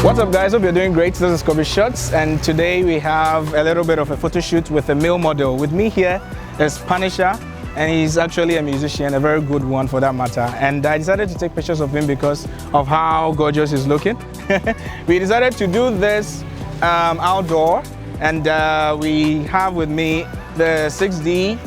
What's up guys, hope you're doing great. This is Kobe Shots and today we have a little bit of a photo shoot with a male model. With me here is Punisher, and he's actually a musician, a very good one for that matter. And I decided to take pictures of him because of how gorgeous he's looking. We decided to do this outdoor, and we have with me the 6D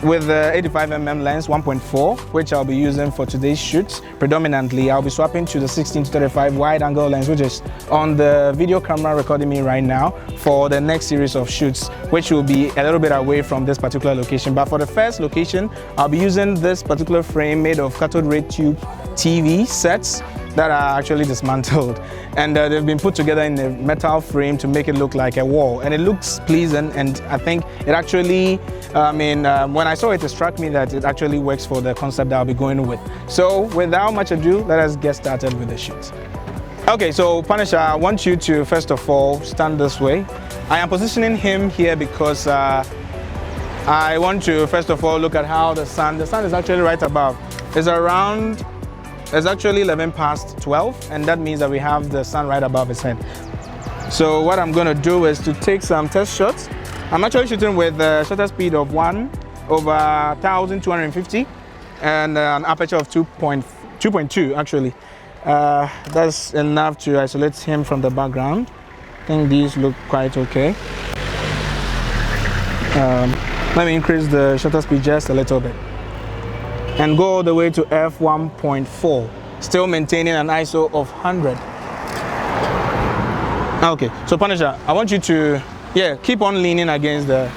with the 85mm lens 1.4, which I'll be using for today's shoot. Predominantly, I'll be swapping to the 16-35 wide-angle lens, which is on the video camera recording me right now for the next series of shoots, which will be a little bit away from this particular location. But for the first location, I'll be using this particular frame made of cathode ray tube TV sets that are actually dismantled, and they've been put together in a metal frame to make it look like a wall, and it looks pleasing. And I think it actually, when I saw it, it struck me that it actually works for the concept that I'll be going with. So without much ado, let us get started with the shoot. Okay, so Punisher, I want you to first of all stand this way. I am positioning him here because I want to first of all look at how the sun is actually right above. It's actually 11 past 12, and that means that we have the sun right above his head. So what I'm going to do is to take some test shots. I'm actually shooting with a shutter speed of 1/1250 and an aperture of 2.2 actually. That's enough to isolate him from the background. I think these look quite okay. Let me increase the shutter speed just a little bit and go all the way to f1.4, still maintaining an ISO of 100. Okay, so Punisher, I want you to, keep on leaning against the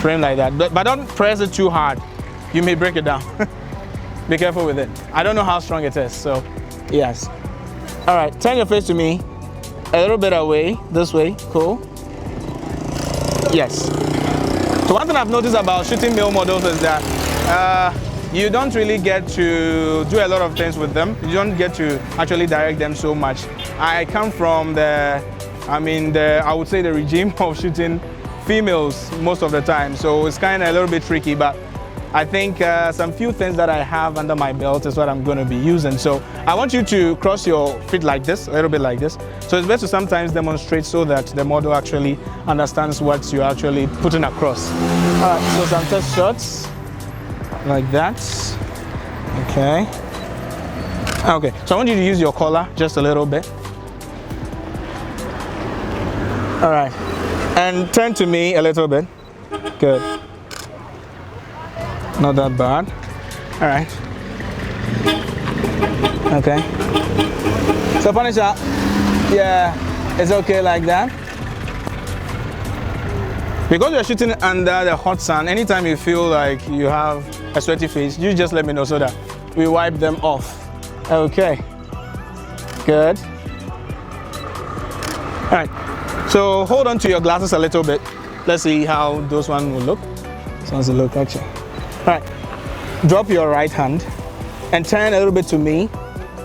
frame like that, but don't press it too hard. You may break it down. Be careful with it. I don't know how strong it is, so yes. All right, turn your face to me, a little bit away, this way, cool. Yes. So one thing I've noticed about shooting male models is that you don't really get to do a lot of things with them. You don't get to actually direct them so much. I come from I would say the regime of shooting females most of the time, so it's kind of a little bit tricky, but I think some few things that I have under my belt is what I'm going to be using. So I want you to cross your feet like this, a little bit like this. So it's best to sometimes demonstrate so that the model actually understands what you're actually putting across. All right, so some test shots. Like that. Okay. Okay, so I want you to use your collar just a little bit. All right, and turn to me a little bit. Good. Not that bad. All right. Okay. So Punisher, it's okay like that. Because you're shooting under the hot sun, anytime you feel like you have a sweaty face, you just let me know so that we wipe them off. Okay, good. All right, so hold on to your glasses a little bit. Let's see how those ones will look. This one's will look actually. All right, drop your right hand and turn a little bit to me.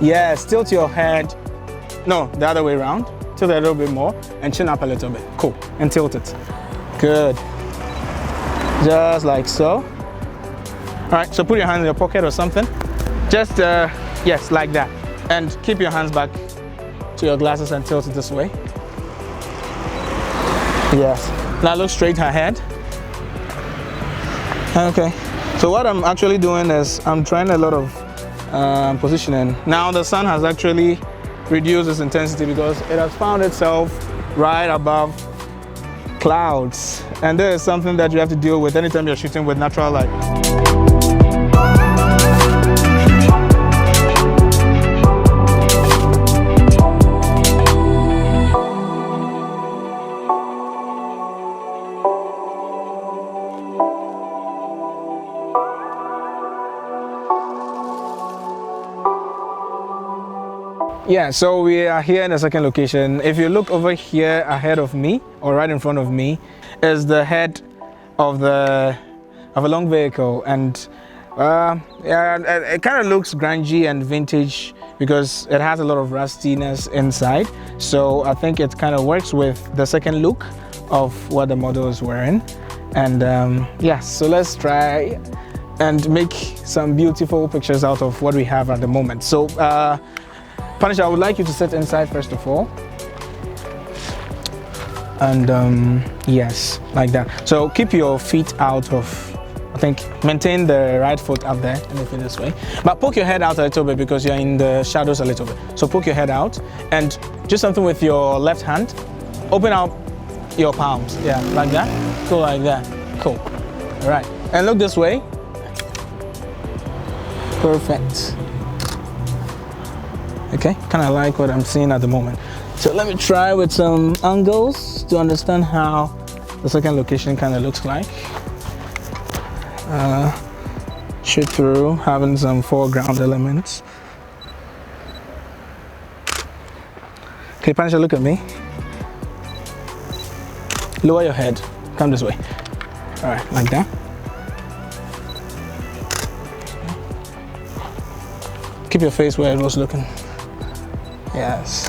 Yes, tilt your head. No, the other way around. Tilt a little bit more and chin up a little bit. Cool, and tilt it. Good. Just like so. All right, so put your hand in your pocket or something. Just, yes, like that. And keep your hands back to your glasses and tilt it this way. Yes. Now look straight ahead. Okay. So what I'm actually doing is I'm trying a lot of positioning. Now the sun has actually reduced its intensity because it has found itself right above clouds, and there is something that you have to deal with anytime you're shooting with natural light. Yeah, so we are here in the second location. If you look over here ahead of me, or right in front of me, is the head of a long vehicle, and it kind of looks grungy and vintage because it has a lot of rustiness inside. So I think it kind of works with the second look of what the model is wearing. And so let's try and make some beautiful pictures out of what we have at the moment. So Punisher, I would like you to sit inside first of all. And yes, like that. So keep your feet out of, I think, maintain the right foot up there, anything this way. But poke your head out a little bit because you're in the shadows a little bit. So poke your head out and do something with your left hand. Open out your palms, yeah, like that. Go like that, cool. All right, and look this way. Perfect. Okay, kind of like what I'm seeing at the moment. So let me try with some angles to understand how the second location kind of looks like. Shoot through, having some foreground elements. Okay, Punisher, look at me. Lower your head, come this way. All right, like that. Keep your face where it was looking. Yes.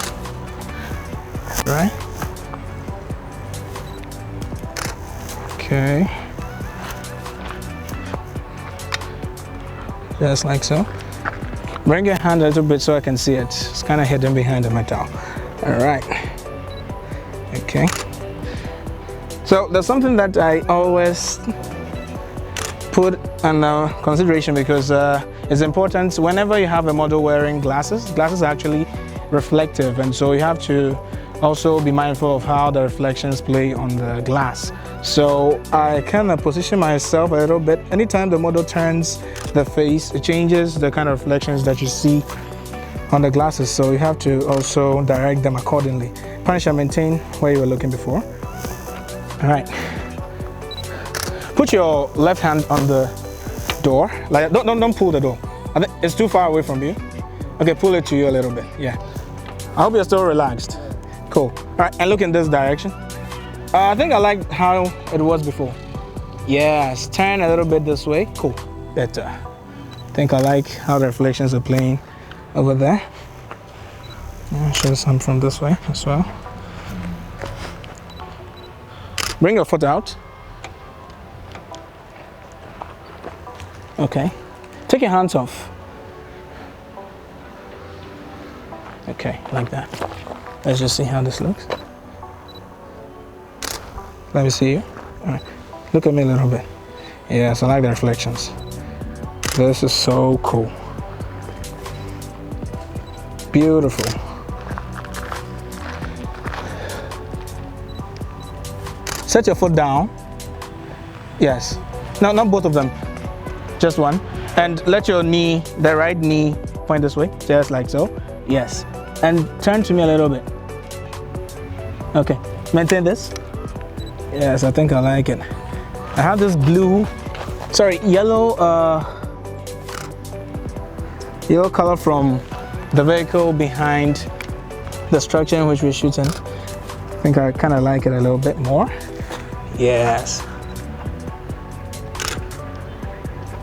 Right. Okay. Just like so. Bring your hand a little bit so I can see it. It's kind of hidden behind the metal. All right. Okay. So there's something that I always put under consideration because it's important whenever you have a model wearing glasses. Glasses are actually reflective, and so you have to also be mindful of how the reflections play on the glass. So I kind of position myself a little bit. Anytime the model turns the face, it changes the kind of reflections that you see on the glasses. So you have to also direct them accordingly. Punisher, maintain where you were looking before. All right. Put your left hand on the door. Like don't pull the door. I think it's too far away from you. Okay, pull it to you a little bit. Yeah. I hope you're still relaxed. Cool. All right, and look in this direction. I think I like how it was before. Yes, turn a little bit this way. Cool, better. I think I like how the reflections are playing over there. I'll show some from this way as well. Bring your foot out. Okay. Take your hands off. Okay, like that. Let's just see how this looks. Let me see you. All right. Look at me a little bit. Yes, I like the reflections. This is so cool. Beautiful. Set your foot down. Yes. No, not both of them. Just one. And let your knee, the right knee, point this way, just like so. Yes. And turn to me a little bit. Okay. Maintain this. Yes, I think I like it. I have this yellow color from the vehicle behind the structure in which we're shooting. I think I kind of like it a little bit more. Yes.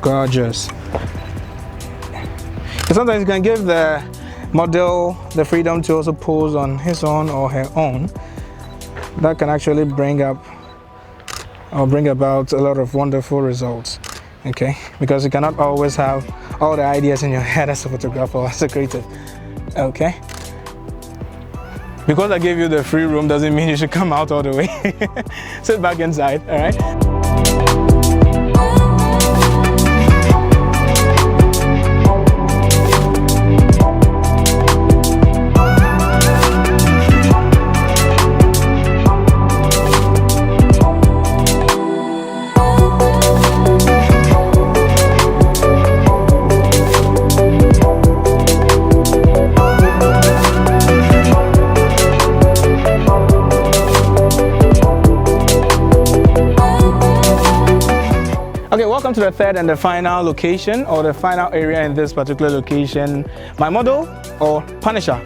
Gorgeous. Sometimes you can give the model the freedom to also pose on his own or her own. That can actually bring about a lot of wonderful results. Okay, because you cannot always have all the ideas in your head as a photographer or as a creative. Okay, because I gave you the free room doesn't mean you should come out all the way. Sit back inside. All right. Okay, welcome to the third and the final location, or the final area in this particular location. My model, or Punisher,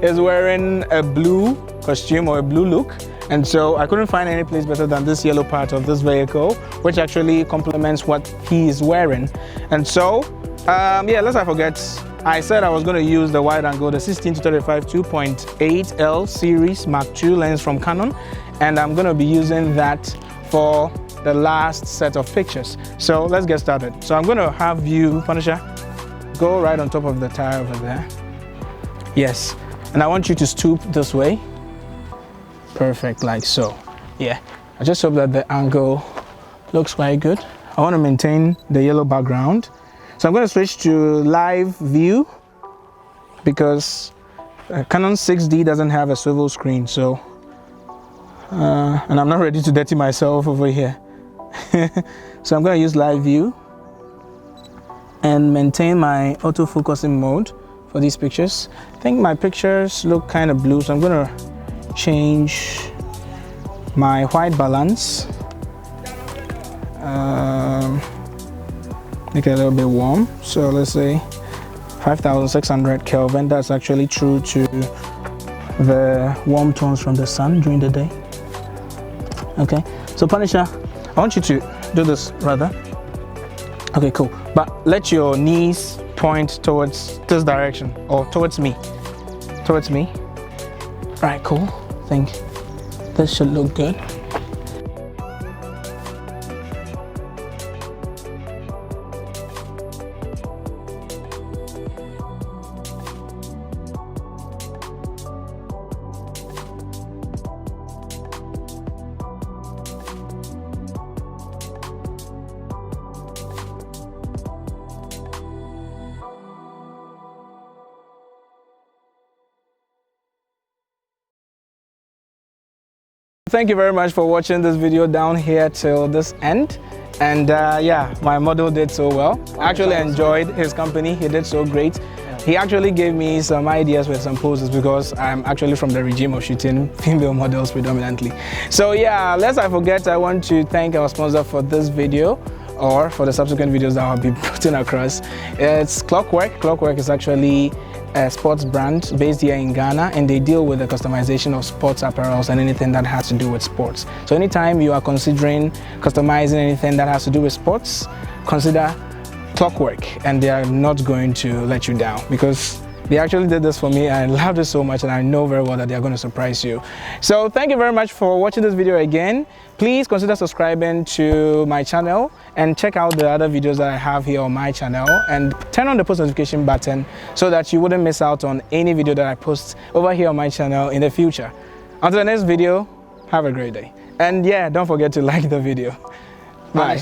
is wearing a blue costume or a blue look, and so I couldn't find any place better than this yellow part of this vehicle, which actually complements what he is wearing. And so, yeah, lest I forget, I said I was going to use the wide angle, the 16 to 35 2.8 L series Mark II lens from Canon, and I'm going to be using that for the last set of pictures. So let's get started. So I'm going to have you, Punisher, go right on top of the tire over there. Yes. And I want you to stoop this way. Perfect, like so. Yeah. I just hope that the angle looks quite good. I want to maintain the yellow background. So I'm going to switch to live view because Canon 6D doesn't have a swivel screen. So, and I'm not ready to dirty myself over here. So I'm going to use live view and maintain my auto-focusing mode for these pictures. I think my pictures look kind of blue, so I'm going to change my white balance. Make it a little bit warm. So let's say 5600 Kelvin. That's actually true to the warm tones from the sun during the day. Okay, so Punisher, I want you to do this rather. Okay, cool. But let your knees point towards this direction or towards me. Towards me. Right, cool. I think this should look good. Thank you very much for watching this video down here till this end. And yeah, my model did so well. I actually enjoyed his company. He did so great. He actually gave me some ideas with some poses because I'm actually from the regime of shooting female models predominantly. So yeah, lest I forget, I want to thank our sponsor for this video or for the subsequent videos that I'll be putting across. It's Clockwork. Clockwork is actually a sports brand based here in Ghana, and they deal with the customization of sports apparels and anything that has to do with sports. So anytime you are considering customizing anything that has to do with sports, consider Clockwork, and they are not going to let you down because they actually did this for me. I loved it so much, and I know very well that they are going to surprise you. So thank you very much for watching this video again. Please consider subscribing to my channel and check out the other videos that I have here on my channel, and turn on the post notification button so that you wouldn't miss out on any video that I post over here on my channel in the future. Until the next video, have a great day. And yeah, don't forget to like the video. Bye.